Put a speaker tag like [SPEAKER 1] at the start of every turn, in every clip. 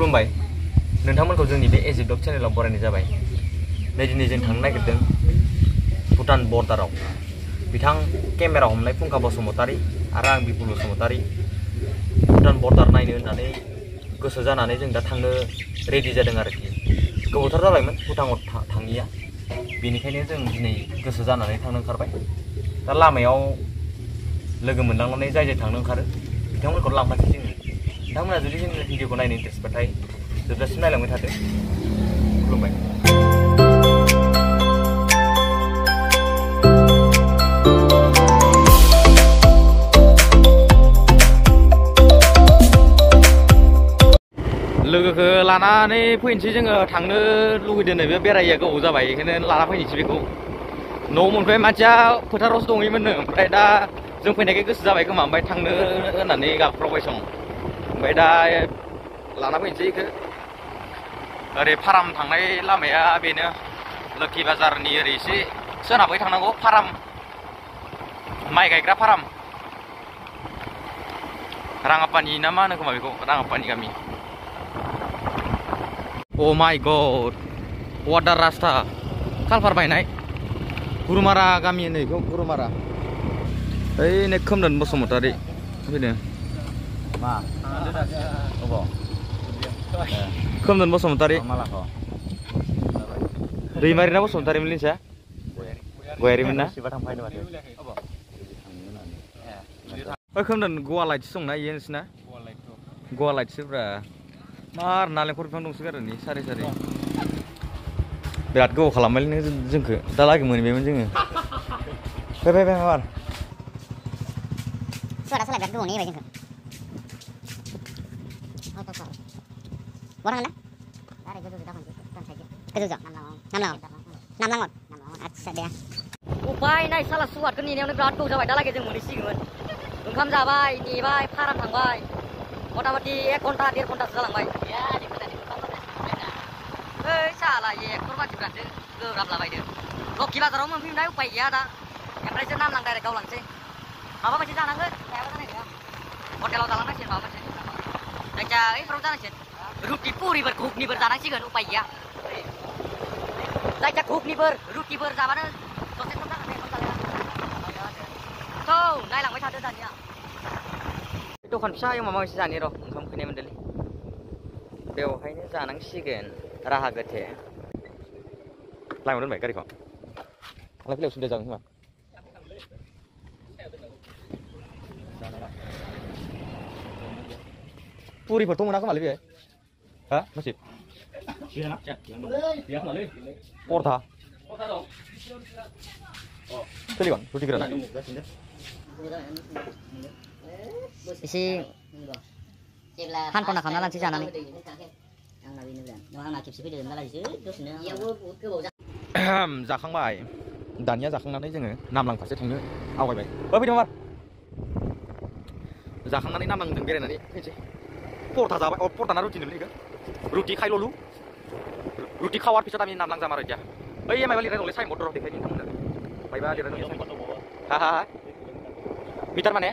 [SPEAKER 1] खुलुमबाय नोंथांमोनखौ जोंनि बे एजिप ब्लग चेनेलाव बरायनाय जाबाय। नै दिनै जों थांनो नागिरदों भुटान बर्डाराव। बिथां केमेरा हमनाय फुंखा बसुमतारी आरो आं बिपुल बसुमतारी भुटान बर्डार नायनो होननानै गोसो जानानै जों दा थांनो रेडि जादों आरोखि। गोबावथार जाबायमोन भुटानाव थाङिया, बेनिखायनो जों दिनै गोसो जानानै थांनो ओंखारबाय। दा लामायाव लोगो मोनलांनानै जाय थांनो ओंखारो बिथांमोनखौ लांफानोसै जोङो। नोंथांमोना जुदि जोंनि भिडिअखौ नायनो इन्टारेस्टबाथाय जोबजासिम नायलांबाय थादो। खुलुमबाय। लोगोखौ लानानै फैनोसै जोङो, थांनो लुगैदों बे बेरायैया गोबाव जाबाय, बेखायनो लाना फैनोसै बेखौ। न'आव मोनफाय मानसिया फोथारावसो दङैमोननो, ओमफ्राय दा जों फैनायखाय गोसो जाबाय खोमा, ओमफ्राय थांनो होननानै गाबख्रावबाय सं। ओमफ्राय दा लाना फैनोसै बेखौ। ओरै फाराम थांनाय लामाया बेनो, लोखि बाजारनि ओरै एसे सोनाबै थांनांगौ। फाराम माइ गायग्रा फाराम, राङापानि ना मा होनो खोमा बेखौ, राङापानि गामि। अ माइ गड, वाटार रास्ता कालभार बायनाय गुरुमारा गामि होनो बेखौ, गुरुमारा। ओइ नै खोमदोन बसुमतारी फैदों। मा खोमदोन बसुमतारी दैमारि ना बसुमतारिमोन लिंसा गयारिमोन ना? ओइ खोमदोन गवा लाइटसो दंना इयो नोंसिना? गवा लाइटसो ब्रा। मार नालेंखर बिफां दंसोगारो नै सारि सारि। बिराद गोबाव खालामबायलै जोंखौ, दा लागै मोनबायमोन जोङो। फै मार सुवादा सालाय बिराद गोबाव नेबाय जोंखौ। बहा थांगोन दा? गोजौजों नामलाङाव आदसा दे। उपाय नाय साला सुवादखौ नेनायावनो बिराद गोबाव जाबाय, दा लागै जों मोनहैसिगोन। ओंखाम जाबाय, नेबाय, फाराम थांबाय, मथा-मथि 1 घन्टा 1.5 घन्टासो जालांबाय। ओइ साला एक्टर मानसिफ्रासो गोब्राब लाबायदों। लखि बाजाराव मोनफैनाय उपाय गैया दा, ओमफ्रायसो नामलां डाइरेक्ट गावलांसै। माबा मोनसे जानांगोन, जायाबा जानाय नङा। हटेलाव जालांनांसिगोन माबा मोनसे, जायखिया ओइफोराव जानांसिगोन। रुटि पुरिफोर घुगनिफोर जानांसिगोन, उपाय गैया। जायखिया घुगनिफोर रुटिफोर जाबानो दसे सम जागोन। थौ नायलांबाय थादो दानिया। दखान फिसायाव माबा मोनसे जानि र', ओंखाम उखैनाय मोनदोंलै। बेवहायनो जानांसिगोन राहा गोथे। लामायाव दोनबाय गारिखौ, थांलाय फैलाय उसुबिदा जागोन खोमा। पुरिफोरथ' मोना खोमालै बेहाय, हा नसिब? परथा सोलिगोन रुटि गोरान एसे हानख'ना खालामना लानोसै जानानै। जाखांबाय, दानिया जाखांनानै जोङो नामलां फारसे थांनो आवगायबाय। फैदों मार जाखांनानै नामलांजों बेरायनानै फैनोसै। परथा जाबाय, परथा ना रुटि नोंलै बेखौ? रुटि खायल'लु, रुटि खावार फिसा दामि नामलां जामार इदिया। ओइ माबा लिरनाय दंलै साइन बर्डआव देखायनि नोंथांमोननो। मायबा लिरनाय दं साइन बर्ड। हा मिटार माने?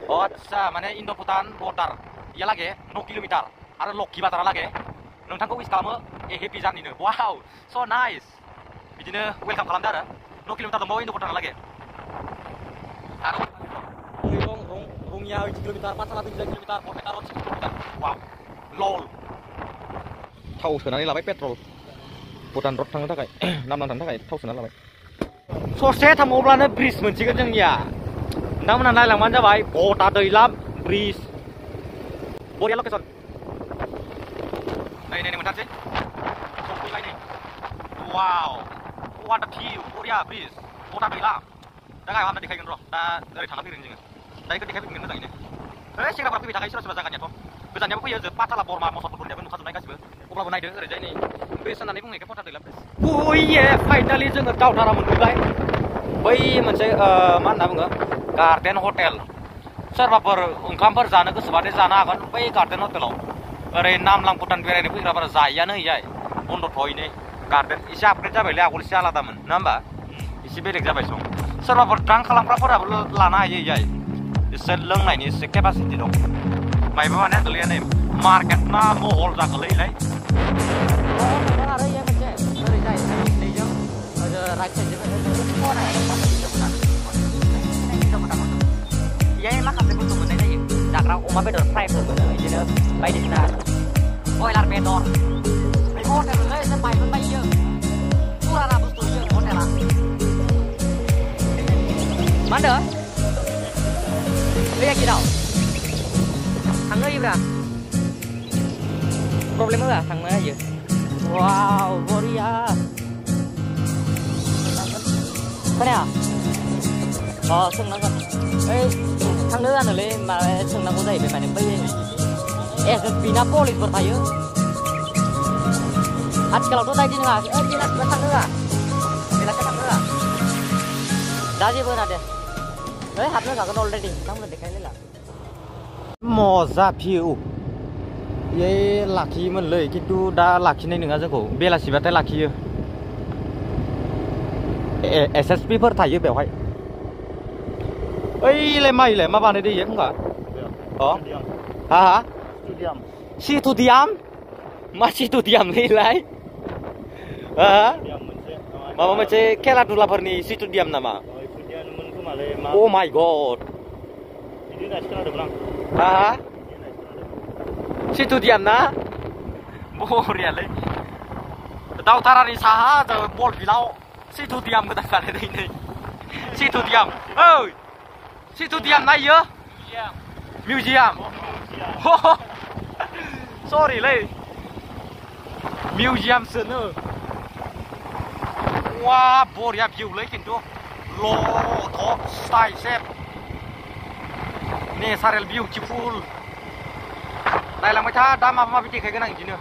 [SPEAKER 1] अ आदसा, माने इन्ड' भुटान बर्डार इयालागे 9 किल'मिटार आरो लखि बाजारालागे नोंथांखौ उइस खालामो ए हेपि जार्निनो। वाव स' नाइस, बिदिनो वेलकाम खालामदो आरो। 9 किल'मिटार दंबावो इन्ड' भुटानहालागे। आरो रङिया 8 किल'मिटार, पाठशाला 2 किल'मिटार, बरपेटा 6 किल'मिटार। वाव लल। थाव सोनानै लाबाय पेट्रल, भुटान रड थांनो थाखाय, नामलां थांनो थाखाय थाव सोनानै लाबाय। ससे थांबावब्लानो ब्रिज मोनसिगोन जोंनिया। नोंथांमोनहा नायलांबानो जाबाय, भटा दैलाम ब्रिज। बरिया लकेसन। नै मोनथारसै सफैबाय नै। वाव वाट आ भिउ, बरिया ब्रिज, भटा दैलाम। दा गाहायाव हाबना देखायगोन र', दा ओरै थांना फैगोन जोङो। दा बेखौ देखायफैगोन मोजाङैनो। ओइ सेंग्राफ्रा फैबाय थाखायो सोरबा सोरबा जायगानियाथ', गोजाननियाबो फैयो, जों पाठशाला बरमा मसलपुरनियाबो नुखाजोबनाय गासिबो। अब्लाबो नायदो ओरैजाय नै ब्रिज होननानै बुंनायखाय भटा दैलाम ब्रिज। ओइये फाइनालि जोङो दावधारा मोनफैबाय। बै मोनसे मा होनना बुङो, गार्डेन हटेल। सोरबाफोर ओंखामफोर जानो गोसोबाथाय जानो हागोन बै गार्डेन हटेलाव। ओरै नामलां भुटान बेरायनो फैग्राफोरा जायैयानो हैयाय, बन्द' थ'हैनो। गार्डेन एसे आपग्रेड जाबायलै, आगोल एसे आलादामोन नङा होमबा? एसे बेलेग जाबाय सं। सोरबाफोर ड्रांक खालामग्राफोराबो लानो हायो इयाय, एसे लोंनायनि एसे केपासिटि दं। मायबा माने गोलैया नै market na mohol जागोनलै
[SPEAKER 2] आरो ये मोनसे ओरैजाय नैजों राइट साइडजों ये माखासे बुस्थु मोननाय जायो जाग्रा अमा बेदर फ्रायफोर मोनो बिदिनो बायदिसिना बयलार बेदर बे हटेललै जों बायमोन बायो फुराना बुस्थु जों हटेला मा होनदों बैया गिदाव थांनो होयोब्रा प्रब्लेम होआ थांनो होयो वाव बरिया खोनाया सोंनांगोन ओइ थांनो जानोलै माबा सोंनांगौ जाहैबाय माने बै SSB ना पुलिसफोर थायो आथिखालावथ' दायदि नङा बेलासिबा थांनो होआ बेलासिबा थांनो होआ दा जेबो होना दे ओइ हाबनो होखागोन अलरेडि नोंथांमोन देखायनो
[SPEAKER 1] मजा भिउ ये लाखियोमोनलै खिन्थु दा लाखिनाय नङा जोंखौ बेलासिबाथाय लाखियो SSB फोर थायो बेवहाय ओइलाय माइलाय मा बानायदो इयो होनबा अ हा स्टेडियाम मा स्टेडियामलैलाय हा माबा मोनसे खेला दुलाफोरनि स्टेडियाम नामा अ माय गड हा स्टेडियाम ना बरियालै दावथारानि साहा बल फिल्डआव स्टेडियाम गोदान बानायदों नै स्टेडियाम ओइ स्टेडियाम ना इयो मिउजियाम सरिलै मिउजियामसोनो वा बरिया भिउलै खिन्थु ल'टप स्टाइ सेफ नेचारेल बिउटिफुल नायलांबाय था दा माबा माबि देखायगोन आं बिदिनो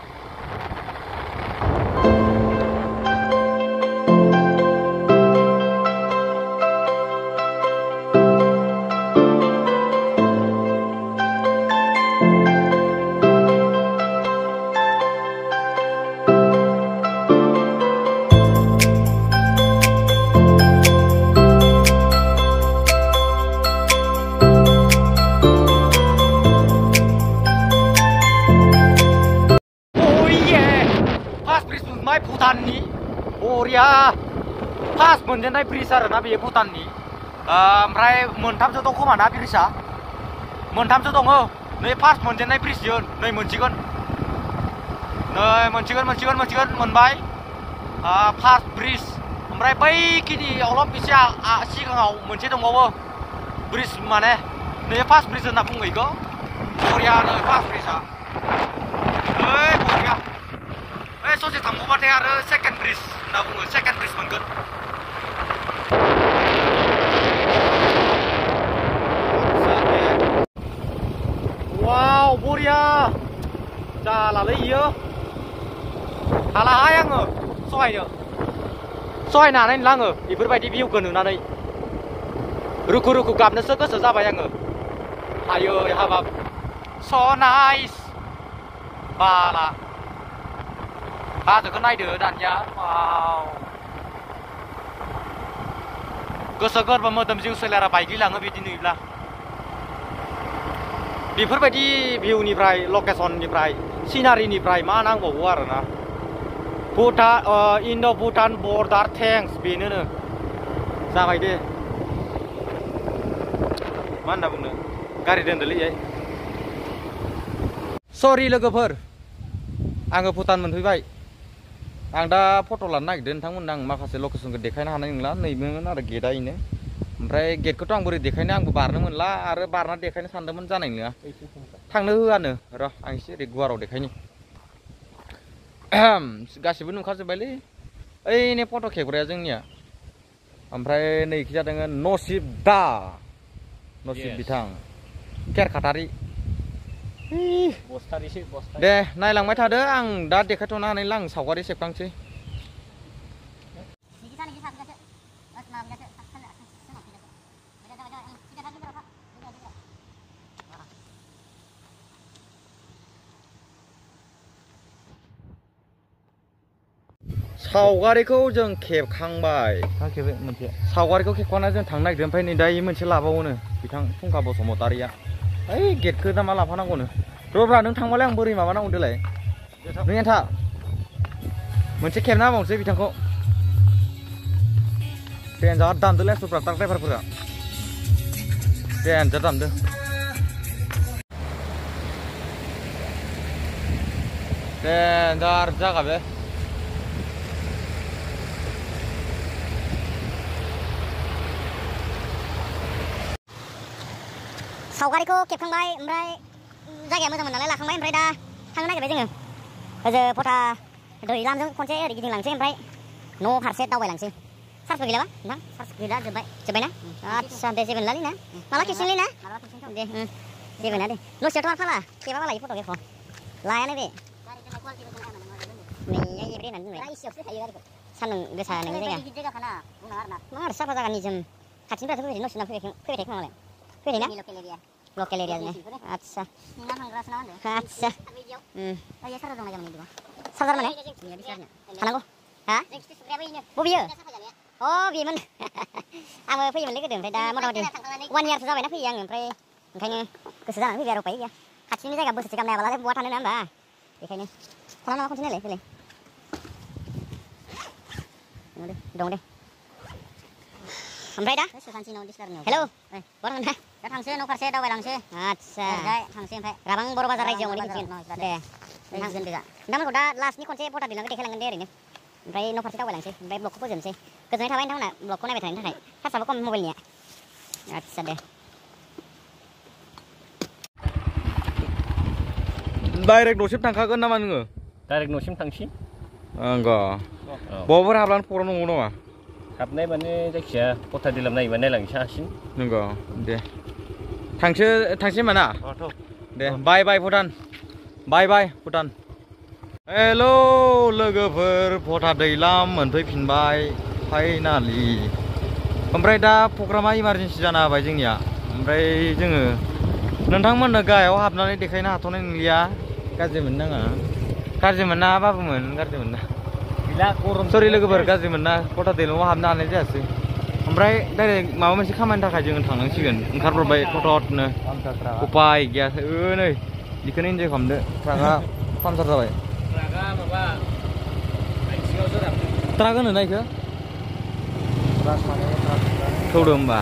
[SPEAKER 1] भुटाननि बरिया फार्स्ट मोनजेननाय ब्रिज आरोना बेयो भुटाननि ओमफ्राय मोनथामसो दं खोमा ना ब्रिजआ मोनथामसो दङ नै फार्स्ट मोनजेननाय ब्रिज बियो नै मोनसिगोन मोनबाय फार्स्ट ब्रिज ओमफ्राय बैखिनि अलप एसे सिगाङाव मोनसे दंबावो ब्रिज माने नै फार्स्ट ब्रिज होनना बुङो बेखौ बरियानो फार्स्ट ब्रिजआ ओइ बरिया ससे थांबावबाथाय आरो सेकेन्ड ब्रिज होनना बुङो सेकेन्ड ब्रिज मोनगोन वाव बरिया जालालै इयो हालाहाय आङो सहायनो हानाय नंला आङो बेफोरबायदि भिउखौ नुनानै रुखु रुखु गाबनोसो गोसो जाबाय आङो आयै हाबाब स नाइस बाला हाजोखौ नायदो दानिया वाव गोसो गोरबो मोदोम जिउ सोलेरा बायग्लिलाङो बिदि नुयोब्ला बेफोरबायदि भिउनिफ्राय लकेसननिफ्राय सिनारिनिफ्राय मा नांबावगौ आरोना इन्ड' भुटान बर्डार थेंक्स बेनोनो जाबाय दे मा होनना बुंनो गारि दोनदोलै इयाय सरि लोगोफोर आङो भुटान मोनफैबाय आं दा फट' लानो नागिरदों नोंथांमोननो आं माखासे लकेसनखौ देखायनो हानाय नंला नैबेमोन आरो गेटआ इनो ओमफ्राय गेटखौथ' आं बोरै देखायनो आंबो बारनो मोनला आरो बारना देखायनो सानदोंमोन जानाय नङा थांनो होआनो र' आं एसे ओरै गुवाराव देखायनि गासिबो नुखाजोब्बायलै ओइने फट' खेबग्राया जोंनिया ओमफ्राय नैखि जादों नसिब बिथां केरखाटारि दे नायलांबाय थादो आं दा देखायथ'नो हानायला आं सावगारि सेबखांसै सावगारिखौ जों खेबखांबाय सावगारिखौ खेबखांना जों थांनो नागिरदों ओमफ्राय नै दा मोनसे लाबावोनो बिथां फुंखा बसुमतारिया ओइ गेटखौ दा मा लाफानांगौनो रब्रा नों थांबालाय आं बोरै माबानांगौ देलाय नों एन्था मोनसे खेबना मावनोसै बिथांखौ देनजार दामदोलै सुफ्रा ट्राक ड्राइभारफोरा देनजार दामदो देनजार जागा बे
[SPEAKER 3] सावगारिखौ खेबखांबाय ओमफ्राय जायगाया मोजांमोन नालाय लाखांबाय ओमफ्राय दा थांनो नागिरबाय जोङो ओजो फथा दैलामजों खनसे ओरै गिदिंलांसै ओमफ्राय न' फारसे दावबायलांसै चार्जबो गैलाबा नोंथां चार्ज गैला जोब्बायना आदसा दे जेबो नंलालै ना माला खेबसेनलै ना दे जेबो नङा दे न'सेयावथ' आरो फाला खेबाबा लायो फट' खेबख' लायानो बे नै एब्रे होननानै दोनबाय सान्दुं गोसा नोंनि जायगा मा आरो साफा जागा निजोम खाथिनिफ्रायथ' फैबाय न' सिङाव फैबाय थायो खोमालाय फैबाय ना लकेल एरिया आदसा आदसा सार्जार माने थानांगौ हा बबेयो अ बेमोन आंबो फैयोमोनलै गोदो ओमफ्राय दा मथा मथि 1 इयारसो जाबायना फैयो आङो ओमफ्राय ओंखायनो गोसो जानानै फैबाय आरो उपाय गैया खाथिनि जायगा बोसोरसे गाहाम नायाबालाय बहा थानो ना होमबा बेखायनो थाना नामा खनसे नायलाय फैलाय दं दे ओमफ्राय दा हेलौ बहा थांगोन दा थांसै न' फारसे दावबायलांसै आदसा थांसै ओमफ्राय राबां बर' बाजार रायजोआव मोनहैफिनसिगोन दे नोंथांमोनखौ दा लास्टनि खनसे फटा दैलांखौ देखायलांगोन दे ओरैनो ओमफ्राय न' फारसे दावबायलांसै ओमफ्राय ब्लगखौ फोजोबनोसै गोजोननाय थाबाय नोंथांमोना ब्लगखौ नायबाय थानायनि थाखाय चार्जआबो खम मबाइलनिया आदसा दे
[SPEAKER 1] डाइरेक्ट न'सिम थांखागोन नामा नोङो
[SPEAKER 4] डाइरेक्ट न'सिम थांसै
[SPEAKER 1] आंग बबावफोर हाबलांनो प्रग्राम दङ नामा
[SPEAKER 4] हाबनाय माने जायखिजाया फथा दैलाम नायोबा नायलांसै हारसिं
[SPEAKER 1] नंगौ दे थांसै होनबा ना दे बाय बाय भुटान हेल' लोगोफोर फथा दैलाम मोनफैफिनबाय फाइनालि ओमफ्राय दा प्रग्रामा इमारजेन्सि जाना होबाय जोंनिया ओमफ्राय जोङो नोंथांमोननो गाहायाव हाबनानै देखायनो हाथ'नाय नंलिया गाज्रि मोननाङा गाज्रि मोनना बाबुमोन गाज्रि मोनना सरि लोगोफोर गाज्रि मोनना फथा दैलामाव हाबनो हानाय जायासै ओमफ्राय डाइरेक्ट माबा मोनसे खामानिनि थाखाय जोङो थांनांसिगोन ओंखारब्रबबाय थथनो उपाय गैया नै बेखौनो इन्जय खालामदो ट्राकआ पामसार जाबाय ट्राक होनो ना इखो थौदो होमबा